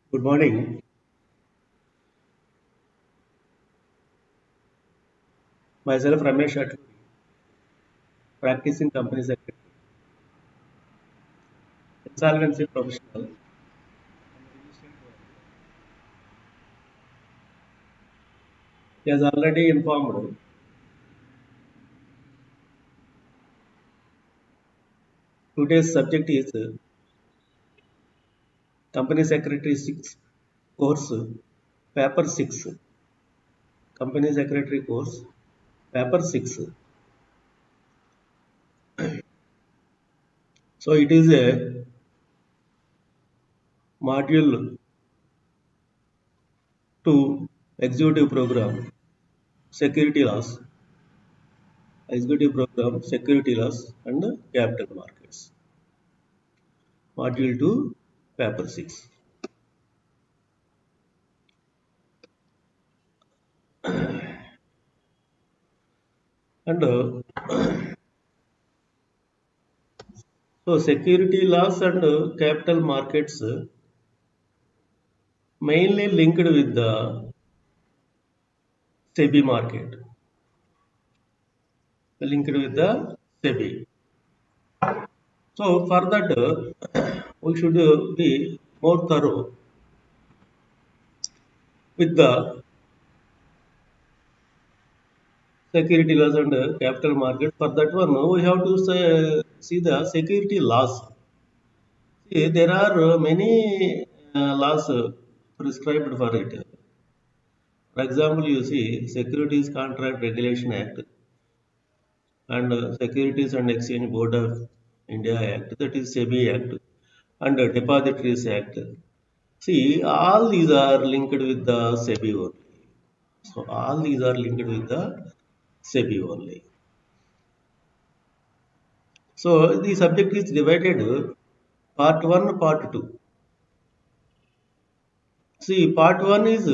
Good morning. Myself Ramesh Atlu, practicing company secretary, insolvency professional. He has already informed. Today's subject is company secretary 6 course, paper 6. Company secretary course, paper 6. So it is a module 2 executive program, security laws, executive program, security laws and capital markets. Module 2, paper 6. And so security laws and capital markets mainly linked with the SEBI market, linked with the SEBI. So for that, we should be more thorough with the security laws and capital market. For that one, we have to see the security laws. See, there are many laws prescribed for it. For example, you see Securities Contract Regulation Act and Securities and Exchange Board of India Act, that is SEBI Act, and Depositories Act. See, all these are linked with the SEBI only. So, all these are linked with the SEBI only. So, the subject is divided part 1, part 2. See, part 1 is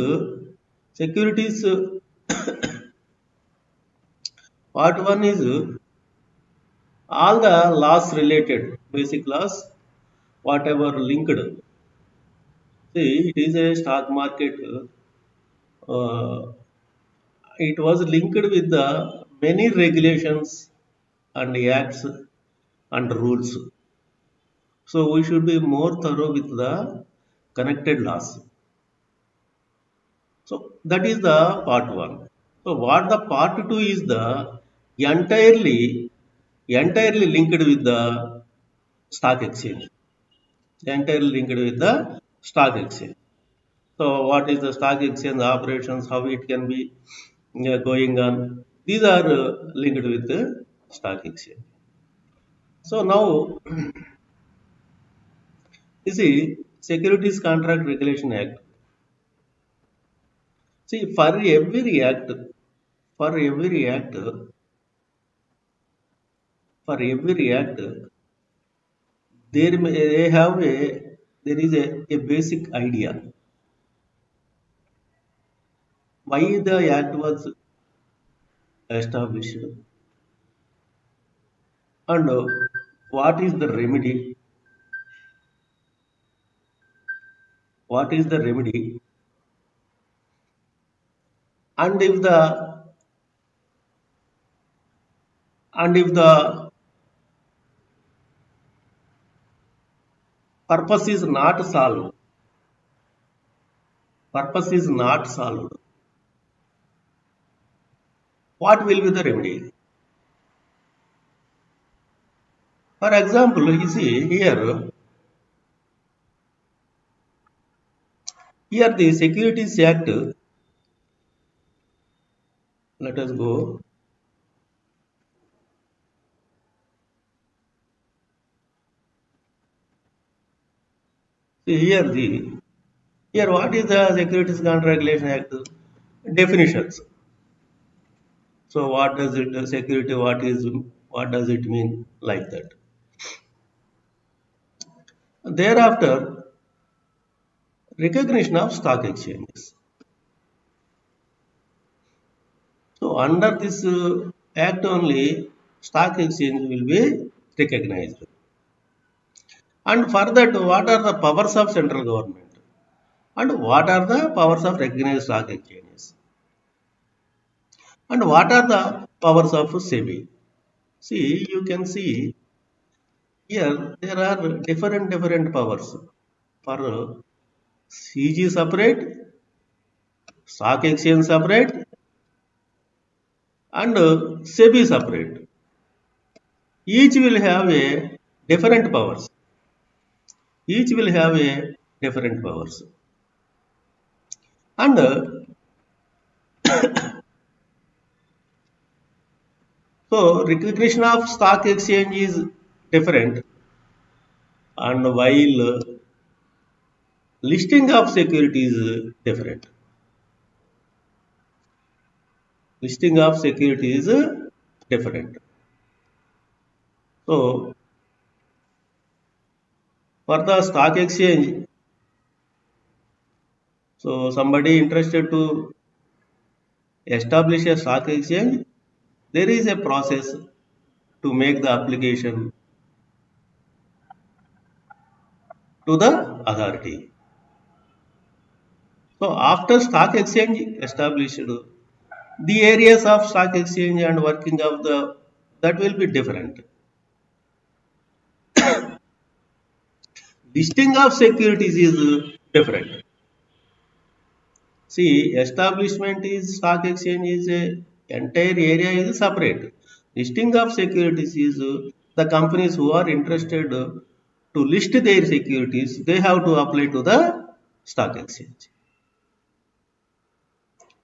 securities, part 1 is all the laws related, basic laws, whatever linked. See, it is a stock market. It was linked with the many regulations and acts and rules. So we should be more thorough with the connected laws. So that is the part one. So what the part two is the entirely entirely linked with the stock exchange. Entirely linked with the stock exchange. So what is the stock exchange operations? How it can be going on? These are linked with the stock exchange. So now you see Securities Contract Regulation Act. See for every act, for every act, they have there is a basic idea why the act was established and what is the remedy, what is the remedy, and if the purpose is not solved, purpose is not solved, what will be the remedy? For example, you see here the Securities Act, let us go. See here what is the Securities Contract Regulation Act? Definitions. So what does it security? What does it mean like that? Thereafter, recognition of stock exchanges. So under this act only, stock exchange will be recognized. And for that, what are the powers of central government? And what are the powers of recognized stock exchanges? And what are the powers of SEBI? See, you can see here there are different powers for CG separate, stock exchange separate, and SEBI separate. Each will have a different powers. Each will have a different powers. And so recognition of stock exchange is different, and while listing of securities is different. Listing of securities is different. So for the stock exchange, so somebody interested to establish a stock exchange, there is a process to make the application to the authority. So after stock exchange established, the areas of stock exchange and working of the that will be different. Listing of securities is different. See, establishment is stock exchange is a entire area is separate. Listing of securities is the companies who are interested to list their securities, they have to apply to the stock exchange.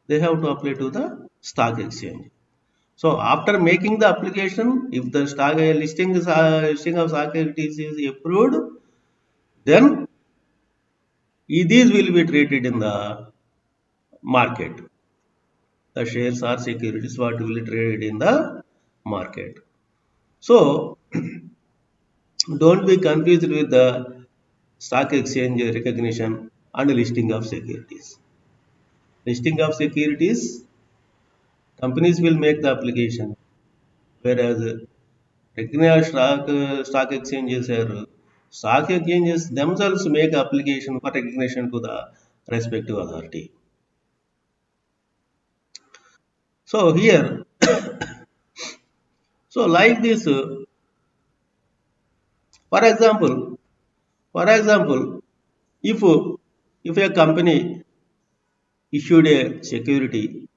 They have to apply to the stock exchange. So after making the application, if the stock listing of stock securities is approved, then these will be traded in the market. The shares or securities what will be traded in the market. So don't be confused with the stock exchange recognition and listing of securities. Listing of securities, companies will make the application, whereas recognized stock exchanges are stock exchanges themselves make application for recognition to the respective authority. So here, so like this, for example, for example, if if a company issued a security,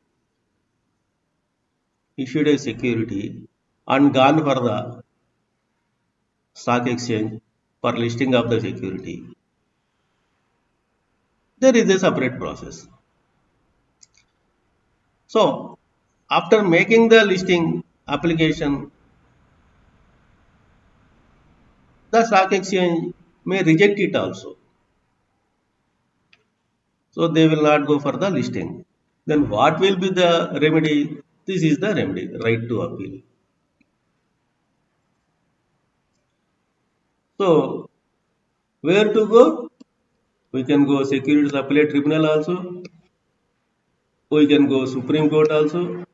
issued a security and gone for the stock exchange for listing of the security, there is a separate process. So after making the listing application, the stock exchange may reject it also. So they will not go for the listing. Then what will be the remedy? This is the remedy, right to appeal. So where to go? We can go Securities Appellate Tribunal also. We can go Supreme Court also.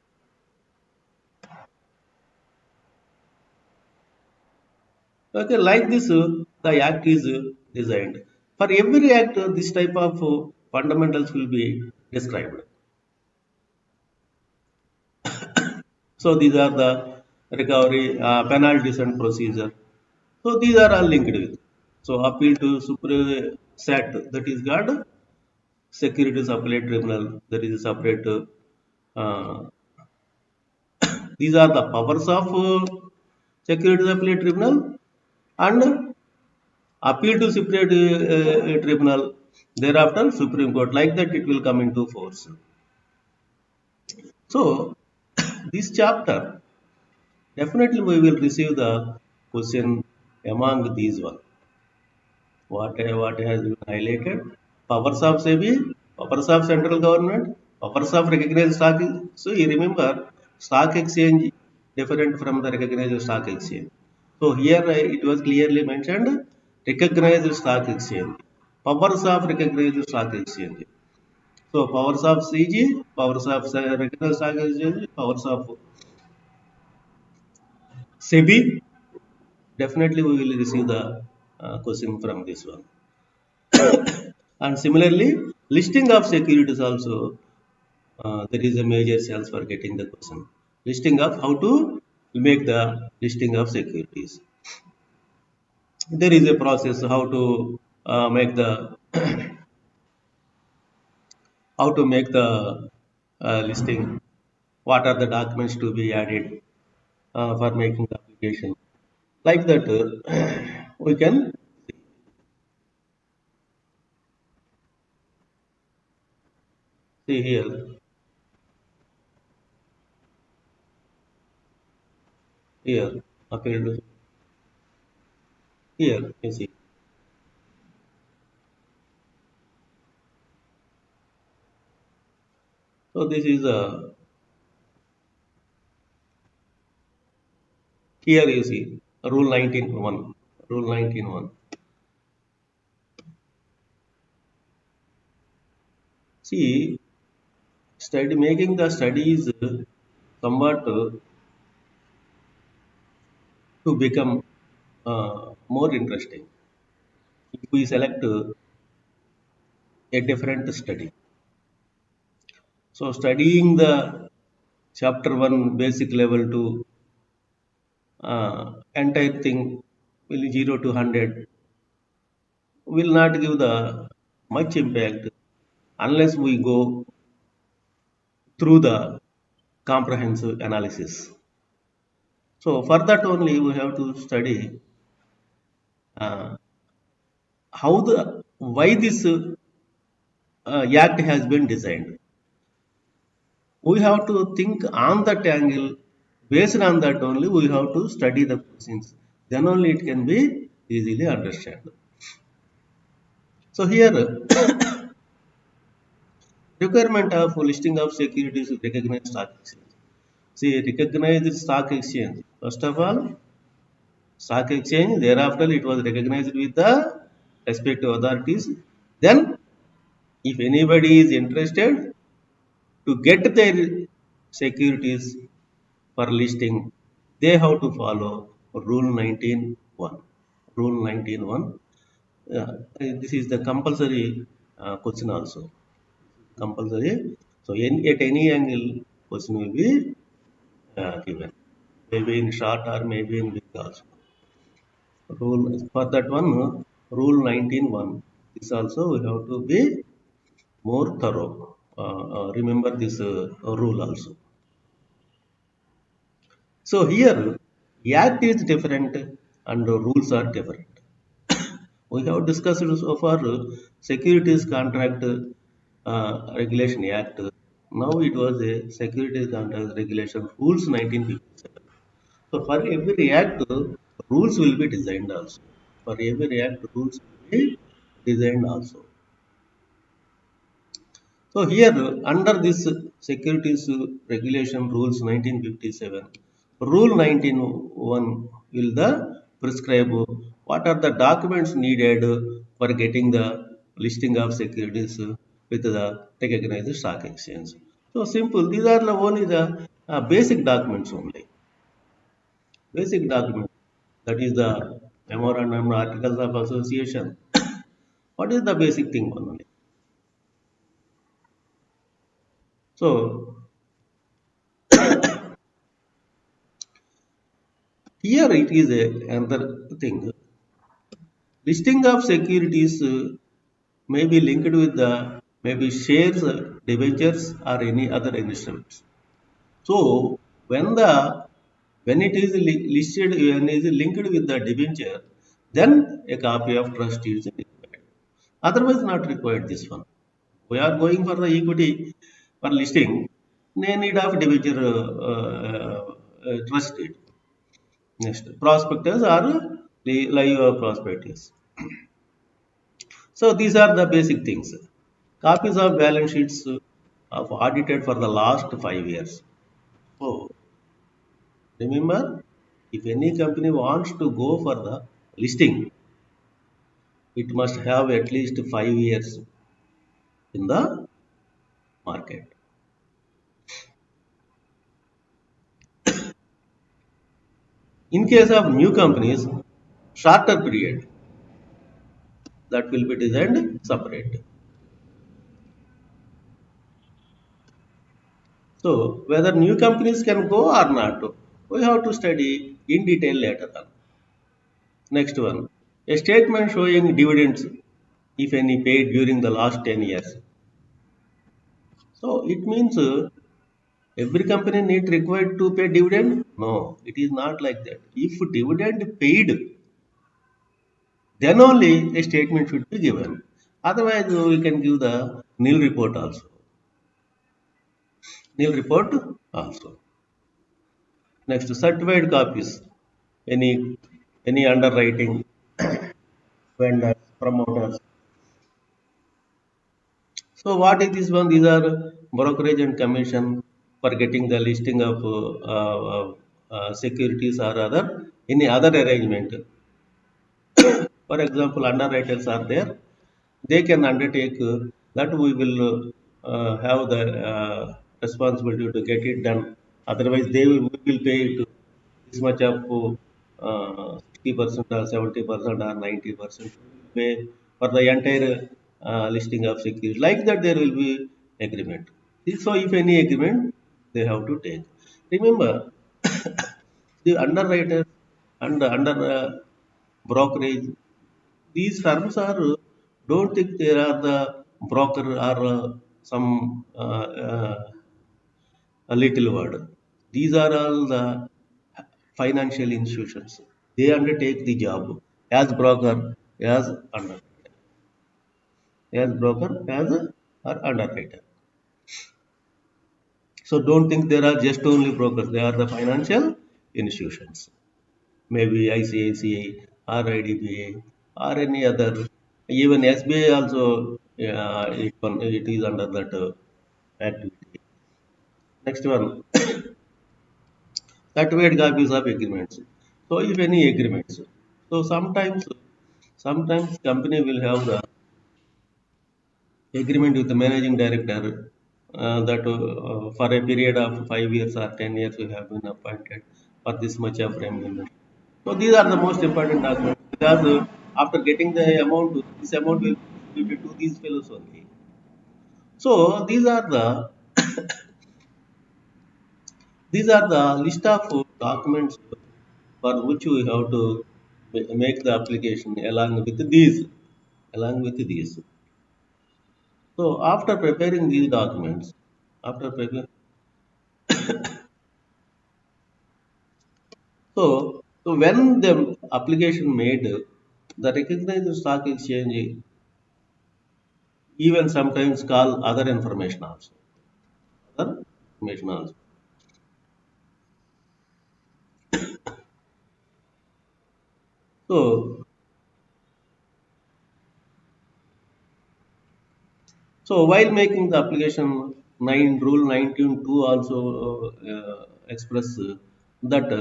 Okay, like this, the act is designed. For every act, this type of fundamentals will be described. So these are the recovery penalties and procedure. So these are all linked with. So appeal to Supreme SAT, that is called Securities Appellate Tribunal. That is a separate. These are the powers of Securities Appellate Tribunal and appeal to separate tribunal. Thereafter, Supreme Court. Like that, it will come into force. So this chapter definitely we will receive the question among these one. What has been highlighted? Powers of SEBI, powers of central government, powers of recognized stock. So you remember stock exchange different from the recognized stock exchange. So here it was clearly mentioned recognized stock exchange. Powers of recognized stock exchange. So powers of CG, powers of recognized stock exchange, powers of SEBI. Definitely we will receive the question from this one. And similarly, listing of securities also, there is a major chance for getting the question. Listing of how to make the listing of securities. There is a process how to make the how to make the listing. What are the documents to be added for making the application? Like that, we can see here. Here, appeared here. You see. So this is a here you see rule 19.1. Rule 19.1. See, study making the studies somewhat to become more interesting. If we select a different study, so studying the chapter one basic level to entire thing will 0 to 100 will not give the much impact unless we go through the comprehensive analysis. So for that only we have to study uh, how the why this act has been designed. We have to think on that angle. Based on that only we have to study the questions. Then only it can be easily understood. So here requirement of listing of securities with recognized stock exchange. See, recognized stock exchange. First of all, stock exchange. Thereafter, it was recognized with the respective authorities. Then, if anybody is interested to get their securities for listing, they have to follow Rule 19.1. Rule 19.1. Yeah, this is the compulsory question also. Compulsory. So, at any angle, question will be given. Maybe in short or maybe in big also. Rule for that one, Rule 19.1. This also we have to be more thorough. Remember this rule also. So here, Act is different and the rules are different. We have discussed so far Securities Contract Regulation Act. Now it was a Securities Contract Regulation Rules 1957. So for every act, rules will be designed also. For every act, rules will be designed also. So here, under this Securities Regulation Rules 1957, Rule 19.1 will the prescribe what are the documents needed for getting the listing of securities with the recognized stock exchange. So simple. These are the only the basic documents only. Basic document. That is the memorandum, articles of association. What is the basic thing only? So here it is another thing. Listing of securities may be linked with the maybe shares, debentures, or any other instruments. So when it is listed, when it is linked with the debenture, then a copy of trust is required. Otherwise, not required this one. We are going for the equity for listing. They need of debenture trust deed. Next, prospectus or live prospectus. So these are the basic things. Copies of balance sheets of audited for the last 5 years. So remember, if any company wants to go for the listing, it must have at least 5 years in the market. In case of new companies, shorter period that will be designed separate. So whether new companies can go or not, we have to study in detail later on. Next one, a statement showing dividends, if any, paid during the last 10 years. So it means every company need required to pay dividend? No, it is not like that. If dividend paid, then only a statement should be given. Otherwise, we can give the nil report also. Nil report also. Next, certified copies. Any any underwriting, vendors, promoters. So what is this one? These are brokerage and commission for getting the listing of securities or other any other arrangement. For example, underwriters are there. They can undertake that we will have the responsibility to get it done. Otherwise, we will pay it this much of 60% or 70% or 90% pay for the entire listing of securities. Like that, there will be agreement. So, if any agreement, they have to take. Remember, the underwriter and under brokerage, these terms are don't think they are the broker or some a little word. These are all the financial institutions. They undertake the job as broker, as under, as broker, as or underwriter. So don't think there are just only brokers. They are the financial institutions. Maybe ICICI or IDBA or any other. Even SBI also, it is under that activity. Next one, certified copies of agreements. So if any agreements, so sometimes company will have the agreement with the managing director that for a period of 5 years or 10 years we have been appointed for this much of remuneration. So these are the most important documents because after getting the amount, this amount will be distributed to these fellows only. So these are the list of documents for which we have to make the application along with these. So after preparing these documents, after preparing, so when the application made, the recognized stock exchange even sometimes call other information also. Other information also. So so while making the application, nine rule 19.2 also express that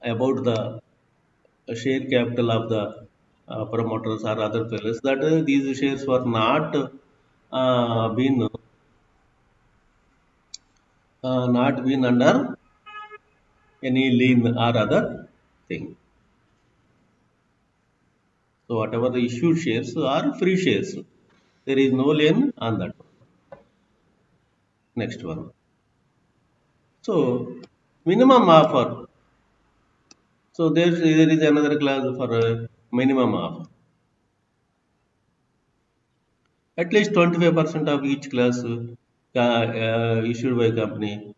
about the share capital of the promoters or other fellows that these shares were not been under any lien or other thing. So whatever the issued shares are free shares. There is no lien on that one. Next one. So minimum offer. So there is another clause for minimum offer. At least 25% of each class issued by company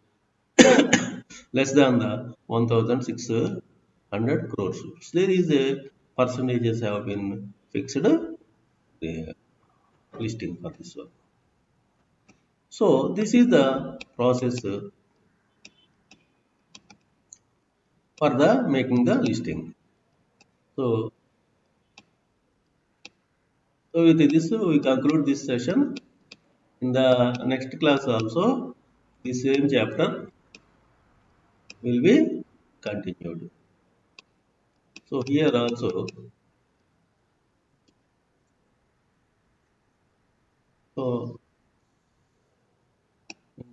less than the 1,600 crores. So there is a percentages have been fixed the listing for this one. So this is the process for the making the listing. So, so with this we conclude this session. In the next class also, the same chapter will be continued. So here also, so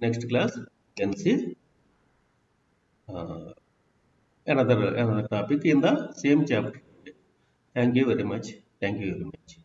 next class you can see uh, another topic in the same chapter. Thank you very much. Thank you very much.